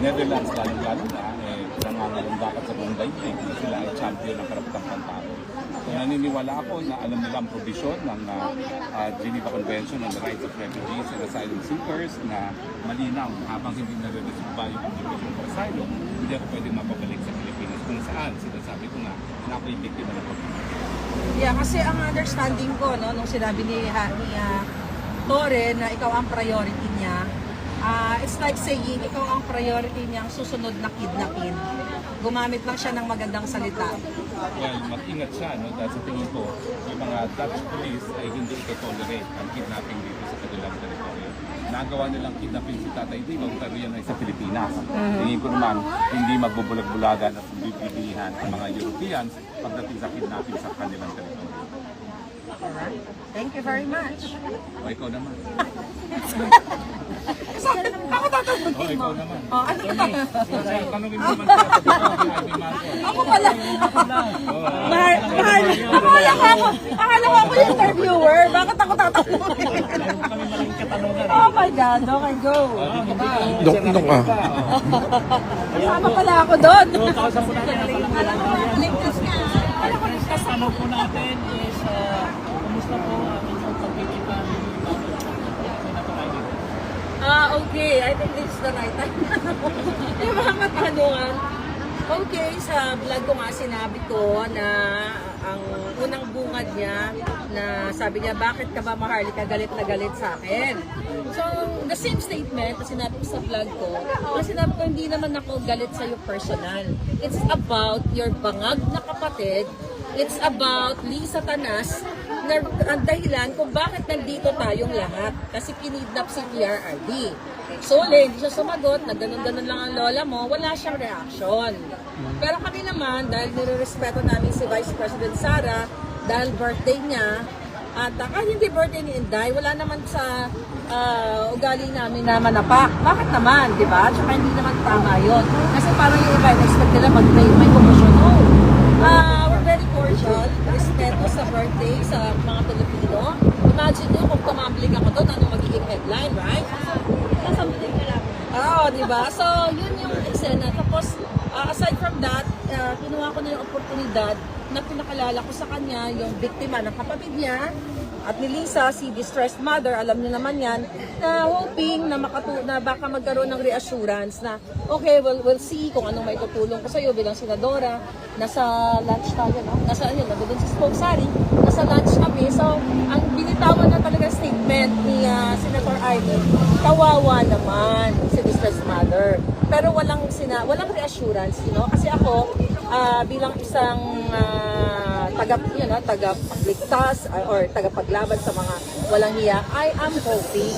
Netherlands, lalo-lalo na, nangangalambakad sa buong daigdig. Sila ay champion ng karapatang pantao. So naniniwala ako na alam nila ang provision ng Geneva Convention on the Rights of Refugees and Asylum Seekers na malinaw habang hindi nare-resolve yung application for asylum, hindi ako pwedeng mapabalik sa Pilipinas kung saan sinasabi ko na ako'y biktima ng pagkakas. Yeah, kasi ang understanding ko, no, nung sinabi ni Torre na ikaw ang priority niya, it's like saying, ikaw ang priority niyang susunod na kidnapin. Gumamit lang siya ng magandang salita. Well, mag-ingat siya, no? Dahil sa tingin ko, yung mga Dutch police ay hindi ito-tolerate ang kidnapping dito sa kanilang teritoryo. Nagawa nilang kidnapping si Tatay Digong, pero yan ay sa Pilipinas. Tingin ko naman, hindi magbubulag-bulagan at bibilihan ang mga Europeans pagdating sa kidnapping sa kanilang teritoryo. Alright. Thank you very much. O, ikaw naman. Ako tatanungin O, mo. ikaw naman. Oh, ano ka? Tanungin mo naman sa Ako pala. Akala ko ako yung interviewer. Bakit ako tatanungin? Oh my God. Okay, go. Dok ka. Kasama pala ako doon. Alam mo, ligtas ka. Alam mo, ligtas ano po natin is, kumusta po ang inyong pagkikipan Okay. I think this is the right time. Yung mga katanungan. Okay, sa vlog ko nga sinabi ko na ang unang bungad niya na sabi niya, bakit ka ba Maharlika galit na galit sa akin? So, the same statement na sinabi ko sa vlog ko, na sinabi ko hindi naman ako galit sa iyo personal. It's about your bangag na kapatid. It's about Lisa Tanas na ang dahilan kung bakit nandito tayong lahat. Kasi kinidnap si PRRD. So, hindi siya sumagot, na ganun-ganun lang ang lola mo, wala siyang reaction. Pero kami naman, dahil nirerespeto namin si Vice President Sara, dahil birthday niya, at kahit hindi birthday ni Inday, wala naman sa ugali namin na manapak. Bakit naman, di ba? Tsaka hindi naman tama yun. Kasi parang yung iba, expect nila may commotion. No. We're very cordial, respeto sa birthday sa mga Pilipino. Imagine nyo kung tumambling ako doon, ano magiging headline, right? Something na lang. Oo, di ba? So, yun yung eksena. Tapos, aside from that, kinuha ko na yung oportunidad na pinakalala ko sa kanya yung biktima ng kapatid niya at ni Lisa, si distressed mother, alam niyo naman yan, na hoping na, na baka magkaroon ng reassurance na, okay, we'll see kung anong may tutulong ko sa iyo bilang senadora. Nasa lunch tayo, no? Nasa, yun, nandun si Spoke Sari, nasa lunch kami. So, ang binitawan na talaga statement ni Senator Ivy, kawawa naman si distressed mother. Pero walang reassurance, you know? Kasi ako, bilang isang tagapagligtas or tagapaglaban sa mga walang hiya, I am hoping